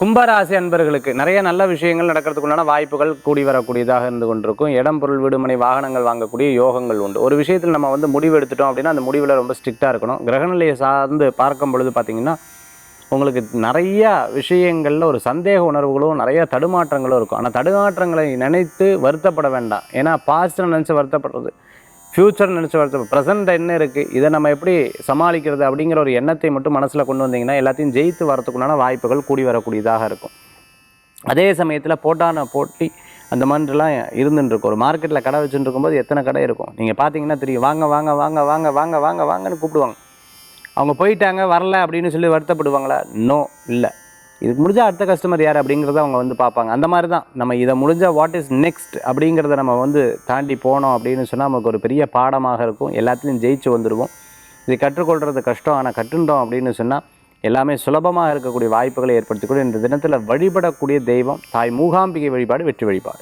கும்பராசி அன்பர்களுக்கு நிறைய நல்ல விஷயங்கள் நடக்கிறதுக்குண்டான வாய்ப்புகள் கூடி வரக்கூடியதாக இருந்து கொண்டிருக்கும். இடம், பொருள், வீடுமனை, வாகனங்கள் வாங்கக்கூடிய யோகங்கள் உண்டு. ஒரு விஷயத்தில் நம்ம முடிவு எடுத்துட்டோம் அப்படின்னா அந்த முடிவில் ரொம்ப ஸ்ட்ரிக்டாக இருக்கணும். கிரகநிலையை சார்ந்து பார்க்கும் பொழுது பார்த்திங்கன்னா உங்களுக்கு நிறைய விஷயங்களில் ஒரு சந்தேக உணர்வுகளும் நிறைய தடுமாற்றங்களும் இருக்கும். ஆனால் தடுமாற்றங்களை நினைத்து வருத்தப்பட வேண்டாம். ஏன்னா பாஸ்ட்டை நினச்சி வருத்தப்படுறது, ஃப்யூச்சர் நினச்சி வருத்தப்படும், ப்ரெசென்ட் என்ன இருக்குது, இதை நம்ம எப்படி சமாளிக்கிறது அப்படிங்கிற ஒரு எண்ணத்தை மட்டும் மனசில் கொண்டு வந்தீங்கன்னா எல்லாத்தையும் ஜெயித்து வரத்துக்குண்டான வாய்ப்புகள் கூடி வரக்கூடியதாக இருக்கும். அதே சமயத்தில் போட்டி அந்த மாதிரிலாம் இருந்துட்டுருக்கும். ஒரு மார்க்கெட்டில் கடை வச்சுட்டு இருக்கும்போது எத்தனை கடை இருக்கும் நீங்கள் பார்த்தீங்கன்னா தெரியும். வாங்க வாங்க வாங்க வாங்க வாங்க வாங்க வாங்கன்னு கூப்பிடுவாங்க. அவங்க போயிட்டாங்க வரல அப்படின்னு சொல்லி வருத்தப்படுவாங்களா? நோ, இல்லை. இதுக்கு முடிஞ்சால் அடுத்த கஸ்டமர் யார் அப்படிங்கிறத அவங்க பார்ப்பாங்க. அந்த மாதிரி தான் நம்ம இதை முடிஞ்சால் வாட் இஸ் நெக்ஸ்ட் அப்படிங்கிறத நம்ம தாண்டி போனோம் அப்படின்னு சொன்னால் நமக்கு ஒரு பெரிய பாடமாக இருக்கும். எல்லாத்துலேயும் ஜெயிச்சு வந்துடுவோம். இதை கற்றுக்கொள்கிறது கஷ்டம், ஆனால் கற்றுண்டோம் அப்படின்னு சொன்னால் எல்லாமே சுலபமாக இருக்கக்கூடிய வாய்ப்புகளை ஏற்படுத்திக்கூட இந்த தினத்தில் வழிபடக்கூடிய தெய்வம் தாய் மூகாம்பிகை வழிபாடு வெற்றி வழிபாடு.